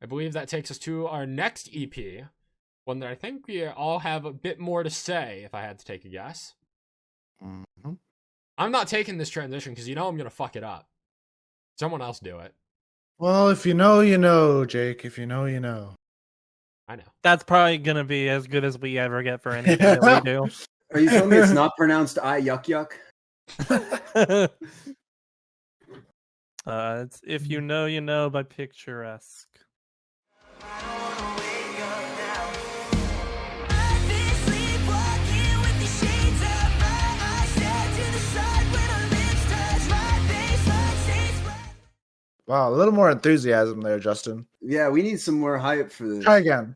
I believe that takes us to our next EP, one that I think we all have a bit more to say, if I had to take a guess. Mm-hmm. I'm not taking this transition because I'm going to fuck it up. Someone else do it. Well, if you know, you know, Jake. If you know, you know. I know. That's probably going to be as good as we ever get for anything that we do. Are you telling me it's not pronounced IYKYK? It's If You Know, You Know by Picturesque. Wow, a little more enthusiasm there, Justin. Yeah, we need some more hype for this. Try again.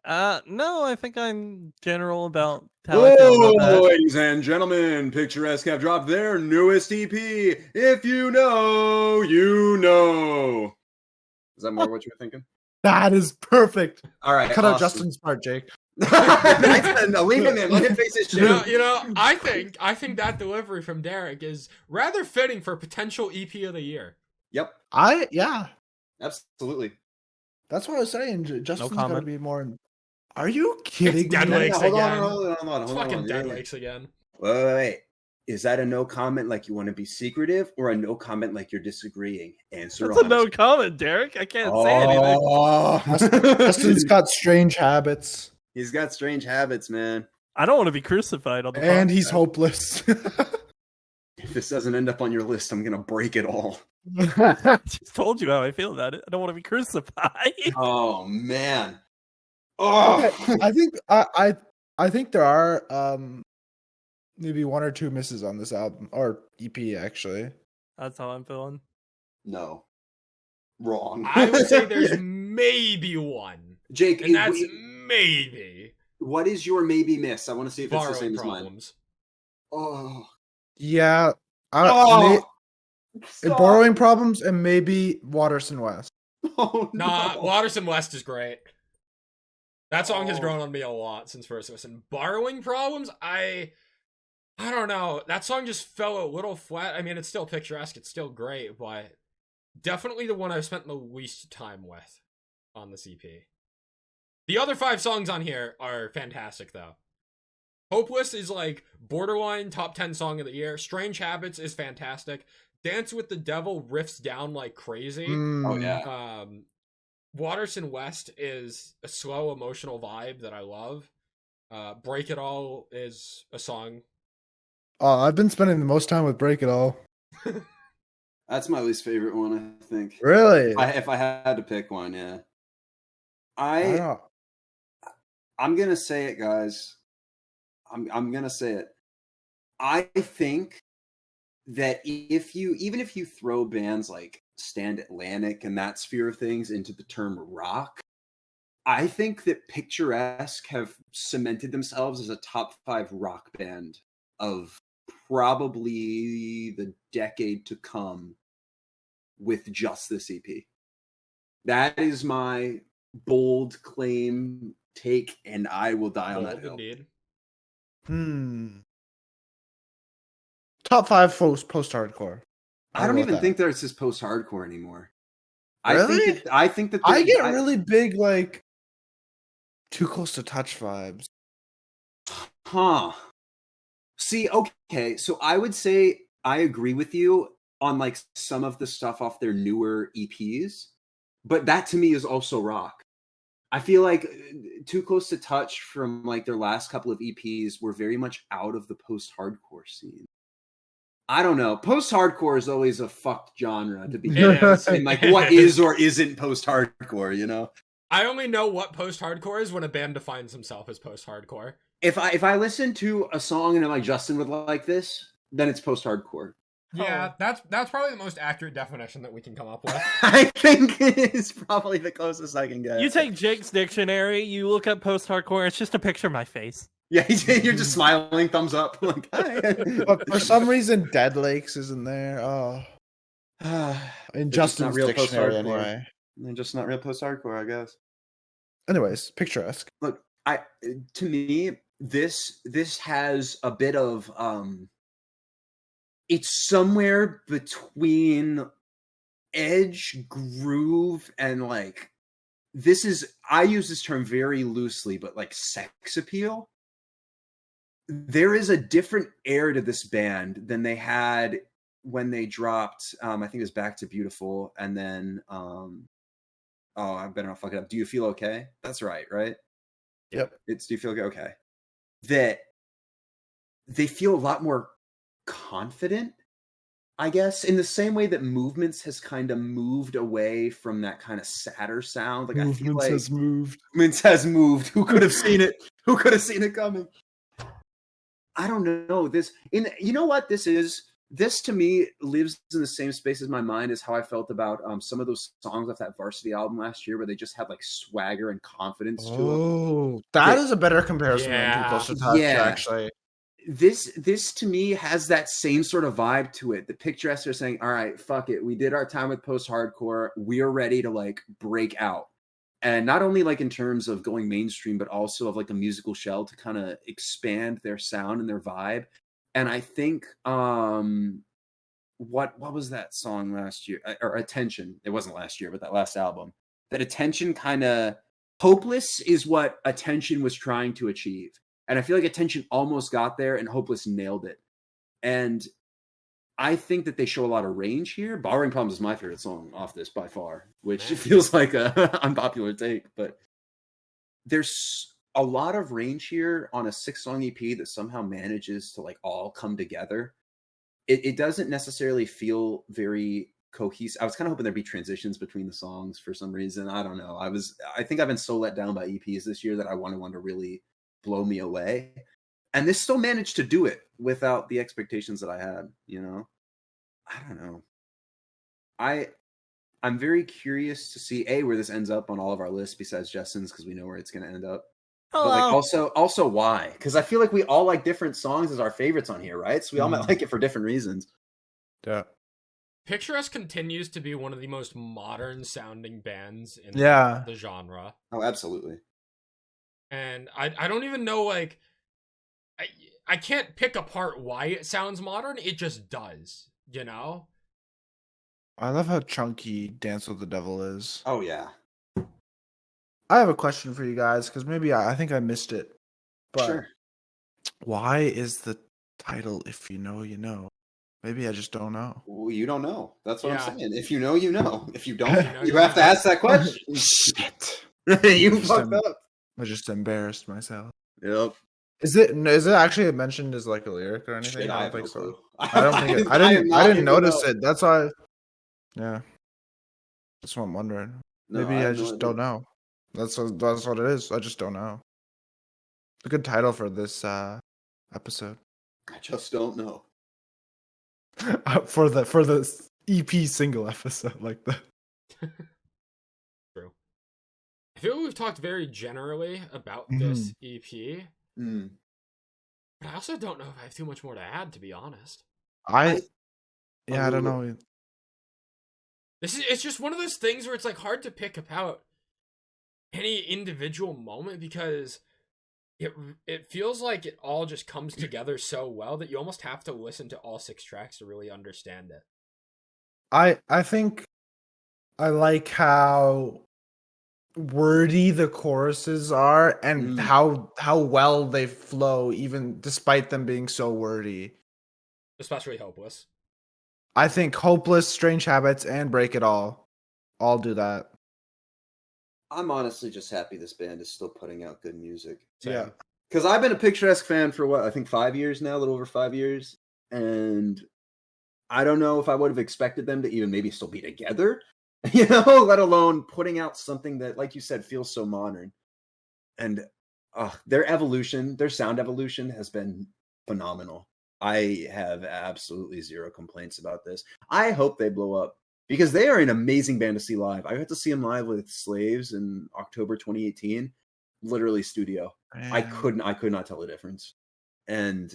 No, I think I'm general about how I feel about that. Ladies and gentlemen, Picturesque have dropped their newest EP. If you know, you know. Is that more what you were thinking? That is perfect. All right, Cut out awesome. Justin's part, Jake. No, leave him in. Let him face his shit. I think that delivery from Derek is rather fitting for potential EP of the year. Yep. Yeah. Absolutely. That's what I was saying. Justin's got to comment. be more. Are you kidding Dead me? Lakes Hold again. on. It's fucking Dead Lakes again. Wait. Is that a no comment like you want to be secretive, or a no comment like you're disagreeing? Answer. That's a no comment, Derek. I can't say anything. Oh, Justin's got strange habits. He's got strange habits, man. I don't want to be crucified on the And podcast. he's hopeless. If this doesn't end up on your list, I'm gonna break it all. I just told you how I feel about it. I don't want to be crucified. Oh man. Oh. Okay, I think there are maybe one or two misses on this album or EP actually. That's how I'm feeling. No. Wrong. I would say there's maybe one. Jake, And that's maybe. what is your maybe miss? I want to see if it's the same Borrowing as mine. problems. Oh. Yeah. Stop. Borrowing problems and maybe Watterson West. Oh, Nah, no. Watterson West is great. That song has grown on me a lot since first listen. Borrowing problems, I don't know. That song just fell a little flat. I mean, it's still picturesque. It's still great, but definitely the one I've spent the least time with on this EP. The other 5 songs on here are fantastic, though. Hopeless is like borderline top 10 song of the year. Strange Habits is fantastic. Dance with the Devil riffs down like crazy. Oh yeah. Watterson West is a slow emotional vibe that I love. Break It All is a song. Oh, I've been spending the most time with Break It All. That's my least favorite one, I think. Really? If I had to pick one, yeah. I don't know. I'm gonna say it, guys. I'm gonna say it. I think that even if you throw bands like Stand Atlantic and that sphere of things into the term rock, I think that Picturesque have cemented themselves as a top 5 rock band of probably the decade to come with just this EP. That is my bold claim take, and I will die on that hill. Indeed. Top 5 post-hardcore. I don't even think there's this post-hardcore anymore. Really? I think that I get really big, like, Too Close to Touch vibes. Huh. See, okay, so I would say I agree with you on like some of the stuff off their newer EPs, but that to me is also rock. I feel like Too Close to Touch from like their last couple of EPs were very much out of the post-hardcore scene. I don't know. Post-hardcore is always a fucked genre to be honest. And like what is or isn't post-hardcore, you know? I only know what post-hardcore is when a band defines himself as post-hardcore. If I listen to a song and I'm like, Justin would like this, then it's post-hardcore. Yeah, that's probably the most accurate definition that we can come up with. I think it's probably the closest I can get. You take Jake's dictionary, you look up post-hardcore, it's just a picture of my face. Yeah, you're just smiling, thumbs up. Like, But for some reason, Dead Lakes isn't there. Oh. In Justin's real dictionary, post-hardcore. anyway. They're just not real post-hardcore, I guess. Anyways, Picturesque. Look, to me, this has a bit of it's somewhere between edge, groove, and like this is, I use this term very loosely, but like sex appeal. There is a different air to this band than they had when they dropped. I think it was Back to Beautiful, and then I better not fuck it up. Do You Feel Okay? That's right? Yep. It's Do You Feel Okay? Okay. That they feel a lot more confident, I guess, in the same way that Movements has kind of moved away from that kind of sadder sound. Like I feel like Movements has moved. Who could have seen it? Who could have seen it coming? I don't know. You know what this is? This to me lives in the same space as my mind as how I felt about some of those songs off that Varsity album last year, where they just had like swagger and confidence to them. Oh, that is a better comparison than Too Close to Touch, actually. This to me has that same sort of vibe to it. The Picturesque are saying, all right, fuck it. We did our time with post-hardcore. We are ready to like break out. And not only like in terms of going mainstream, but also of like a musical shell to kind of expand their sound and their vibe. And I think what was that song last year? Or Attention. It wasn't last year, but that last album. That Attention kind of, Hopeless is what Attention was trying to achieve. And I feel like Attention almost got there and Hopeless nailed it. And I think that they show a lot of range here. Borrowing Problems is my favorite song off this by far, which feels like a unpopular take, but there's a lot of range here on a 6-song EP that somehow manages to like all come together. It doesn't necessarily feel very cohesive. I was kind of hoping there'd be transitions between the songs for some reason. I don't know. I think I've been so let down by EPs this year that I wanted one to really blow me away. And this still managed to do it without the expectations that I had, you know? I don't know. I'm very curious to see where this ends up on all of our lists besides Justin's, because we know where it's going to end up. But like also why? Because I feel like we all like different songs as our favorites on here, right? So we all might like it for different reasons. Yeah. Picturesque continues to be one of the most modern sounding bands in the genre. Oh, absolutely. And I don't even know, like, I can't pick apart why it sounds modern. It just does, you know? I love how chunky Dance with the Devil is. Oh, yeah. I have a question for you guys, because maybe I think I missed it. But sure. Why is the title If You Know, You Know? Maybe I just don't know. Well, you don't know. That's what I'm saying. If you know, you know. If you don't, you have to ask that question. Shit. You fucked up. I just embarrassed myself. Yep. Is it actually mentioned as like a lyric or anything? Shit, I don't think so. Clue. I didn't notice it. That's why. Yeah. That's what I'm wondering. No, Maybe I just don't know. That's what it is. I just don't know. A good title for this episode. I just don't know. for the EP single episode like that. True. I feel we've talked very generally about this EP. But I also don't know if I have too much more to add, to be honest. I don't know. It's just one of those things where it's like hard to pick about any individual moment, because it feels like it all just comes together so well that you almost have to listen to all 6 tracks to really understand it. I think I like how wordy the choruses are and how well they flow, even despite them being so wordy. Especially Hopeless. I think Hopeless, Strange Habits, and Break It All do that. I'm honestly just happy this band is still putting out good music. Yeah. Because I've been a Picturesque fan for I think 5 years now, a little over 5 years. And I don't know if I would have expected them to even maybe still be together, you know, let alone putting out something that, like you said, feels so modern. And their sound evolution has been phenomenal. I have absolutely zero complaints about this. I hope they blow up, because they are an amazing band to see live. I got to see them live with Slaves in October 2018, literally studio. Man. I could not tell the difference. And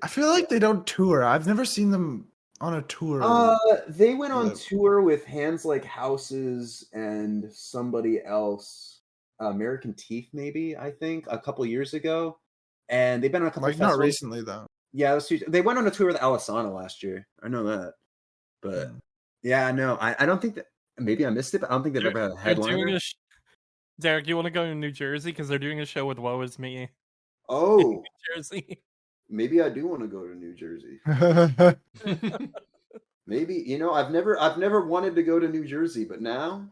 I feel like they don't tour. I've never seen them on a tour. They went on tour with Hands Like Houses and somebody else, American Teeth, maybe, I think, a couple years ago. And they've been on a couple of festivals. Not recently, though. Yeah, they went on a tour with Alisana last year. I know that. But yeah, no, I don't think that, maybe I missed it, but I don't think they've ever had a headliner. Derek, you want to go to New Jersey because they're doing a show with Woe Is Me in Oh, New Jersey? maybe I do want to go to New Jersey. Maybe I've never wanted to go to New Jersey, but now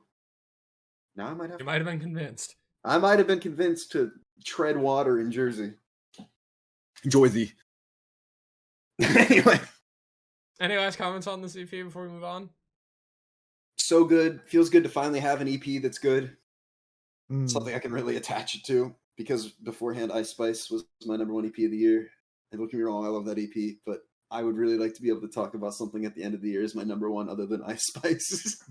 I might have. You might have been convinced. I might have been convinced to tread water in Jersey. Jersey. Anyway, Any last comments on this EP before we move on? so good. Feels good to finally have an EP that's good. Mm. Something I can really attach it to, because beforehand Ice Spice was my number 1 EP of the year. And don't get me wrong, I love that EP, but I would really like to be able to talk about something at the end of the year as my number 1 other than Ice Spice.